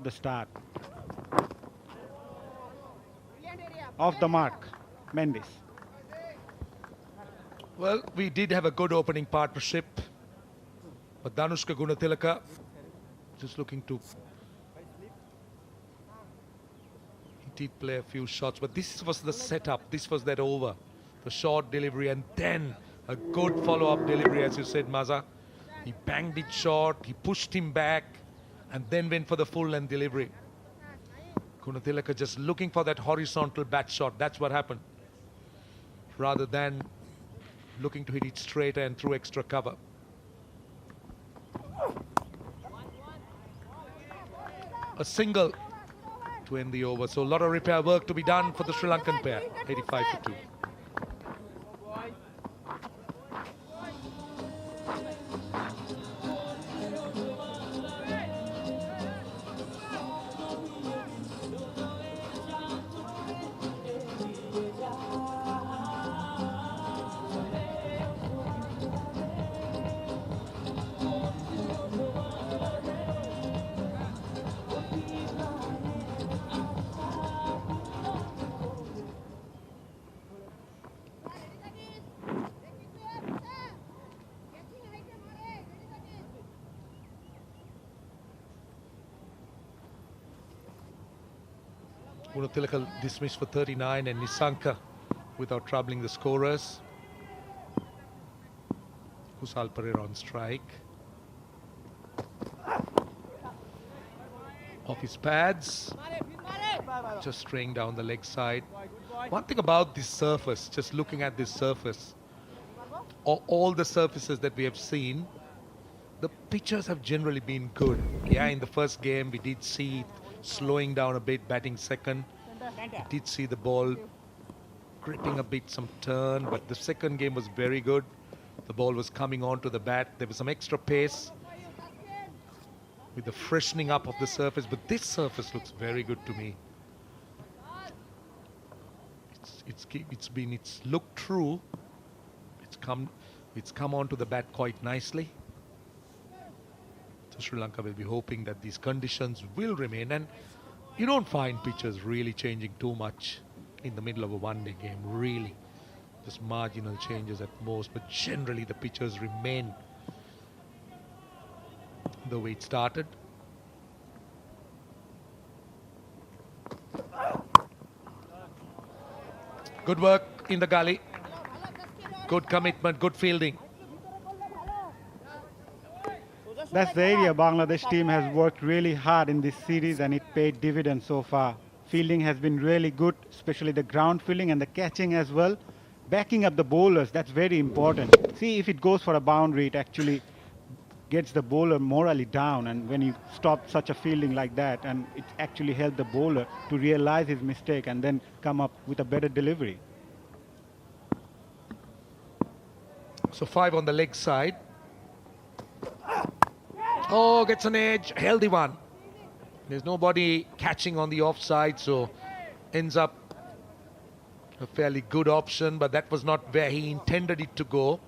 The start. Off the mark. Mendes. Well, we did have a good opening partnership, but Danushka Gunatilaka just looking to... He did play a few shots, but this was the setup. This was that over. The short delivery and then a good follow-up delivery, as you said, Maza. He banged it short, he pushed him back, and then went for the full-length delivery. Gunatilaka just looking for that horizontal bat shot. That's what happened. Rather than looking to hit it straight and through extra cover. A single to end the over. So a lot of repair work to be done for the Sri Lankan pair. 85 for 2. Gunatilaka dismissed for 39 and Nisanka without troubling the scorers. Kusal Pereira on strike. Off his pads. Just straying down the leg side. One thing about this surface, just looking at this surface, all the surfaces that we have seen, the pitches have generally been good. Yeah, in the first game we did see it slowing down a bit, batting second. We did see the ball gripping a bit, some turn, but the second game was very good. The ball was coming onto the bat. There was some extra pace with the freshening up of the surface, but this surface looks very good to me. It's looked through. It's come onto the bat quite nicely. So Sri Lanka will be hoping that these conditions will remain, and you don't find pitches really changing too much in the middle of a one-day game, really. Just marginal changes at most, but generally the pitches remain the way it started. Good work in the gully. Good commitment, good fielding. That's the area Bangladesh team has worked really hard in this series, and it paid dividends so far. Fielding has been really good, especially the ground fielding and the catching as well. Backing up the bowlers, that's very important. See, if it goes for a boundary, it actually gets the bowler morally down, and when you stop such a fielding like that, and it actually helped the bowler to realize his mistake and then come up with a better delivery. So 5 on the leg side. Oh, gets an edge, healthy one. There's nobody catching on the offside, so ends up a fairly good option, but that was not where he intended it to go.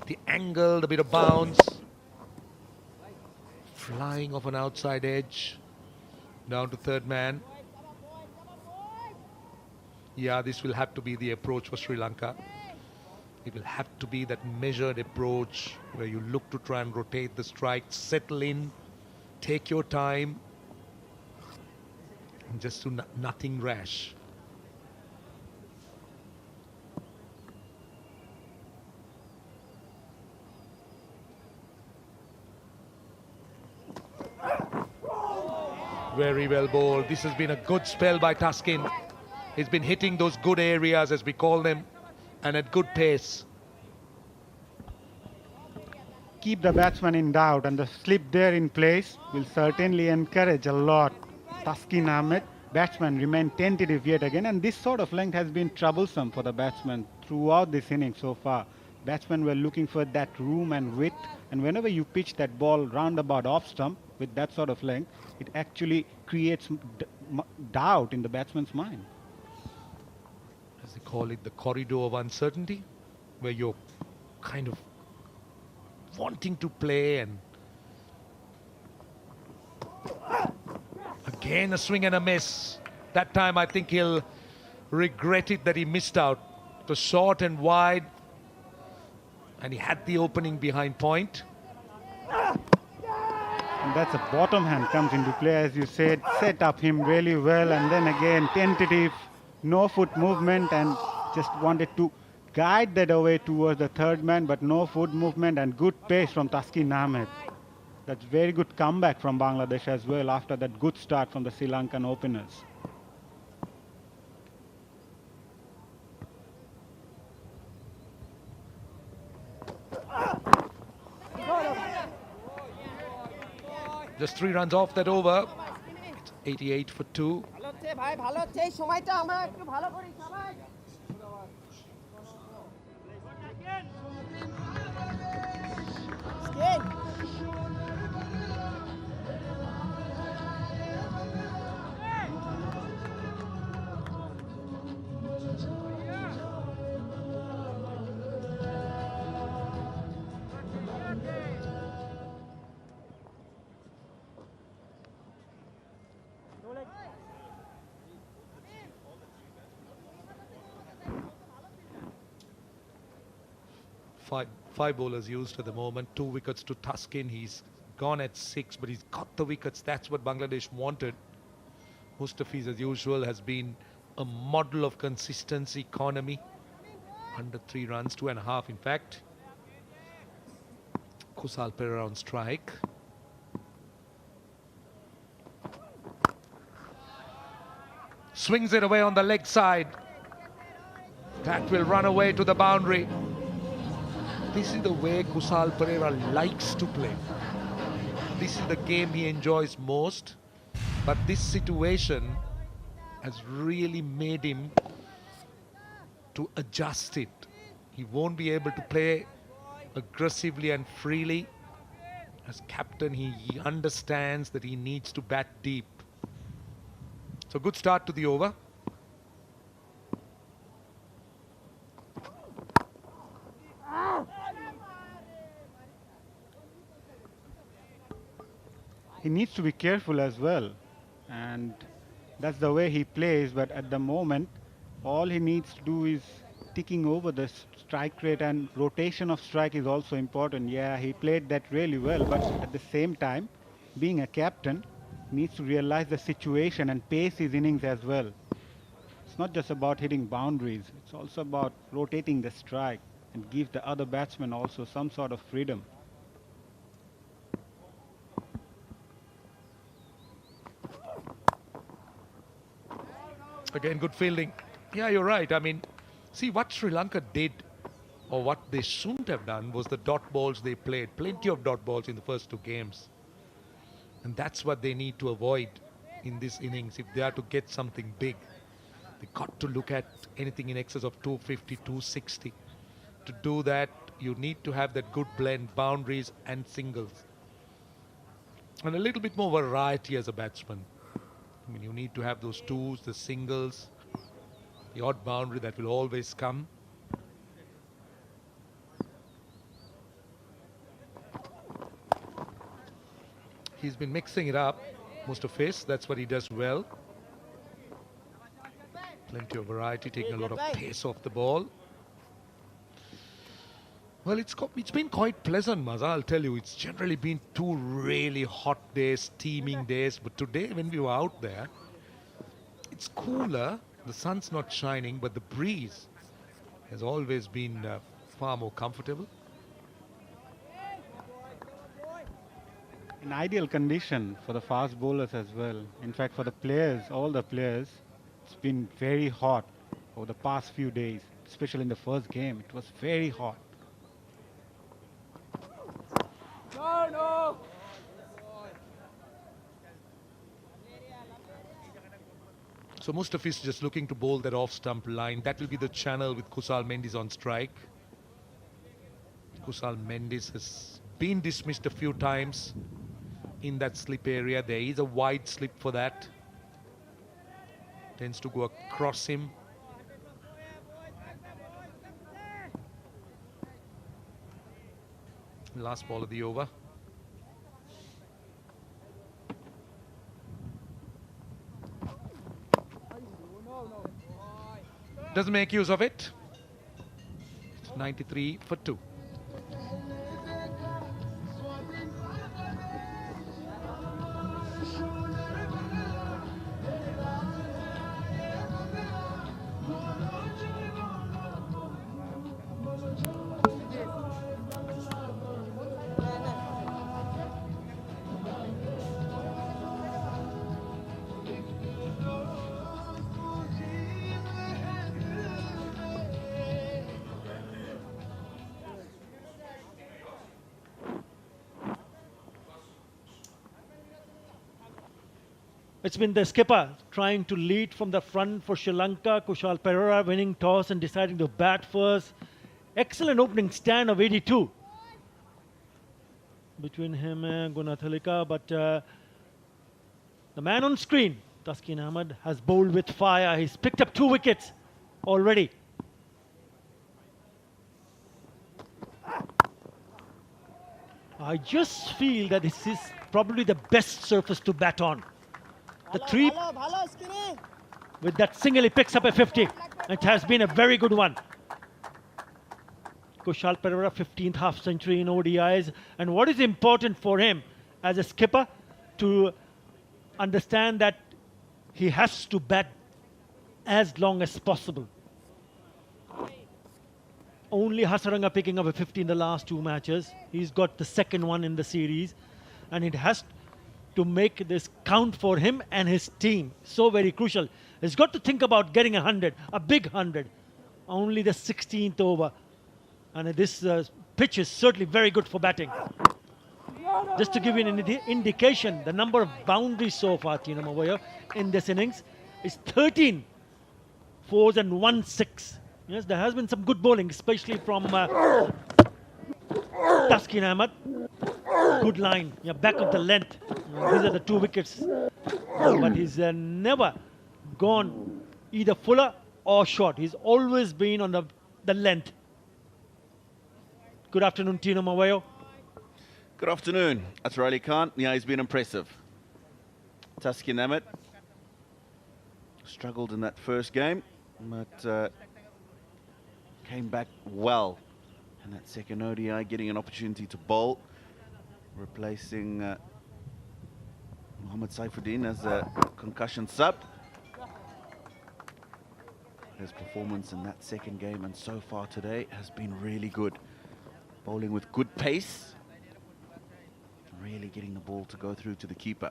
The angle, the bit of bounce. Flying off an outside edge. Down to third man. Yeah, this will have to be the approach for Sri Lanka. It will have to be that measured approach where you look to try and rotate the strike, settle in, take your time, and just do nothing rash. Very well bowled. This has been a good spell by Taskin. He's been hitting those good areas, as we call them, and at good pace. Keep the batsman in doubt, and the slip there in place will certainly encourage a lot. Taskin Ahmed, batsman, remain tentative yet again, and this sort of length has been troublesome for the batsman throughout this inning so far. Batsmen were looking for that room and width, and whenever you pitch that ball roundabout off stump with that sort of length, it actually creates doubt in the batsman's mind. As they call it, the corridor of uncertainty, where you're kind of wanting to play, and Again, a swing and a miss. That time I think he'll regret it that he missed out. It was short and wide, and he had the opening behind point. And that's a bottom hand comes into play, as you said, set up him really well, and then again tentative, no foot movement, and just wanted to guide that away towards the third man, but no foot movement and good pace from Taskin Ahmed. That's very good comeback from Bangladesh as well after that good start from the Sri Lankan openers. Just 3 runs off that over. It's 88 for 2. Five bowlers used at the moment. 2 wickets to Taskin. He's gone at 6, but he's got the wickets. That's what Bangladesh wanted. Mustafiz, as usual, has been a model of consistency, economy. Under 3 runs, 2.5 in fact. Kusal Perera on strike. Swings it away on the leg side. That will run away to the boundary. This is the way Kusal Perera likes to play. This is the game he enjoys most. But this situation has really made him to adjust it. He won't be able to play aggressively and freely. As captain, he understands that he needs to bat deep. So good start to the over. He needs to be careful as well, and that's the way he plays. But at the moment, all he needs to do is ticking over the strike rate, and rotation of strike is also important. Yeah, he played that really well, but at the same time, being a captain, needs to realize the situation and pace his innings as well. It's not just about hitting boundaries, it's also about rotating the strike and give the other batsmen also some sort of freedom. Again, good fielding. Yeah, you're right. I mean, see what Sri Lanka did, or what they shouldn't have done, was the dot balls they played. Plenty of dot balls in the first 2 games. And that's what they need to avoid in this innings if they are to get something big. They got to look at anything in excess of 250, 260. To do that, you need to have that good blend, boundaries and singles. And a little bit more variety as a batsman. I mean, you need to have those twos, the singles, the odd boundary that will always come. He's been mixing it up, Mustafiz. That's what he does well. Plenty of variety, taking a lot of pace off the ball. Well, it's been quite pleasant, Maza, I'll tell you. It's generally been 2 really hot days, steaming days. But today, when we were out there, it's cooler. The sun's not shining, but the breeze has always been far more comfortable. An ideal condition for the fast bowlers as well. In fact, for the players, all the players, it's been very hot over the past few days, especially in the first game. It was very hot. No. So Mustafiz just looking to bowl that off-stump line. That will be the channel with Kusal Mendes on strike. Kusal Mendes has been dismissed a few times in that slip area. There is a wide slip for that. Tends to go across him. Last ball of the over. Doesn't make use of it. It's 93 for 2. It's been the skipper trying to lead from the front for Sri Lanka. Kushal Perera winning toss and deciding to bat first. Excellent opening stand of 82 between him and Gunathalika. But the man on screen, Taskin Ahmed, has bowled with fire. He's picked up 2 wickets already. I just feel that this is probably the best surface to bat on. The 3 with that single, he picks up a 50. It has been a very good one. Kushal Perera, 15th half century in ODIs. And what is important for him as a skipper to understand that he has to bat as long as possible. Only Hasaranga picking up a 50 in the last 2 matches. He's got the second one in the series. And it has to make this count for him and his team. So very crucial. He's got to think about getting 100, a big 100. Only the 16th over. And this pitch is certainly very good for batting. Just to give you an indication, the number of boundaries so far, Tino Mavoyo, in this innings is 13 fours and 1 6. Yes, there has been some good bowling, especially from Taskin Ahmed. Good line, yeah, back of the length. These are the 2 wickets. But he's never gone either fuller or short. He's always been on the length. Good afternoon, Tino Mavoyo. Good afternoon, Atar Ali Khan. Yeah, he's been impressive. Taskin Ahmed struggled in that first game, but came back well in that second ODI, getting an opportunity to bowl, replacing Mohammad Saifuddin as a concussion sub. His performance in that second game and so far today has been really good. Bowling with good pace, really getting the ball to go through to the keeper.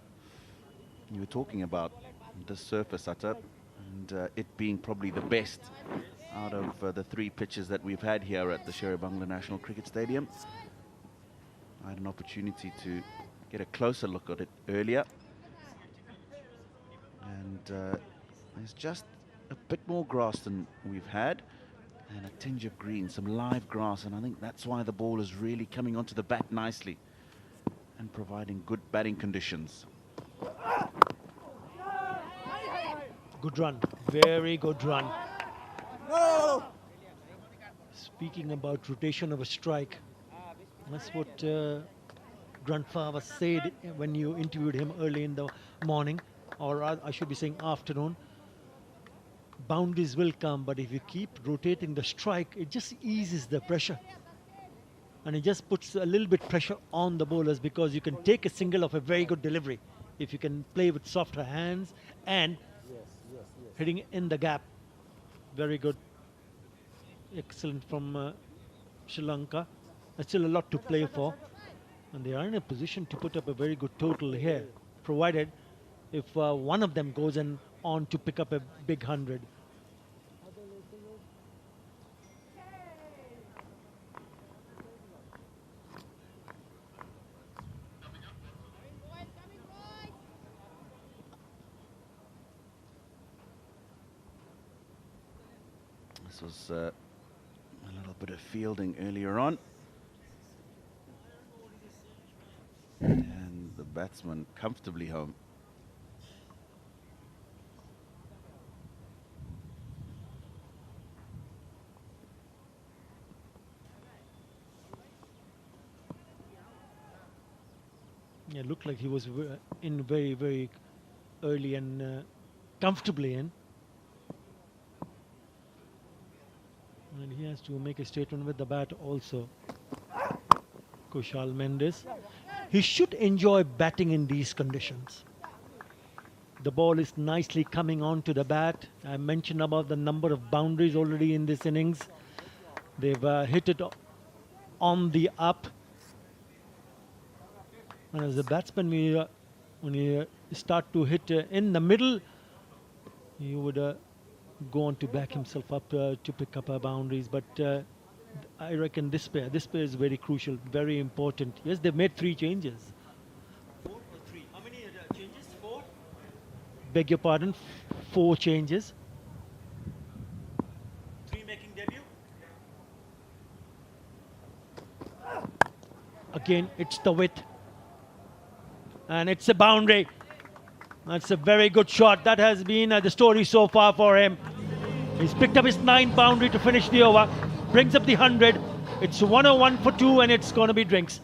You were talking about this surface, Atar, and it being probably the best out of the 3 pitches that we've had here at the Sheribangla National Cricket Stadium. I had an opportunity to get a closer look at it earlier, and there's just a bit more grass than we've had, and a tinge of green, some live grass, and I think that's why the ball is really coming onto the bat nicely and providing good batting conditions. Good run, very good run. No! Speaking about rotation of a strike, that's what grandfather said when you interviewed him early in the morning, or I should be saying afternoon. Boundaries will come, but if you keep rotating the strike, it just eases the pressure. And it just puts a little bit pressure on the bowlers, because you can take a single of a very good delivery if you can play with softer hands and hitting in the gap. Very good. Excellent from Sri Lanka. There's still a lot to play for. And they are in a position to put up a very good total here, provided if one of them goes on to pick up a big 100. This was a little bit of fielding earlier on, and the batsman comfortably home. Yeah, looked like he was in very, very early and comfortably in. And he has to make a statement with the bat also. Kushal Mendes. He should enjoy batting in these conditions. The ball is nicely coming onto the bat. I mentioned about the number of boundaries already in this innings. They've hit it on the up. And as a batsman, when you start to hit in the middle, you would go on to back himself up to pick up boundaries. But I reckon this pair is very crucial, very important. Yes, they've made 3 changes. 4 or 3? How many changes? 4? Beg your pardon, 4 changes. 3 making debut. Again, it's the width. And it's a boundary. That's a very good shot. That has been the story so far for him. He's picked up his 9th boundary to finish the over. Brings up the 100. It's 101 for 2 and it's going to be drinks.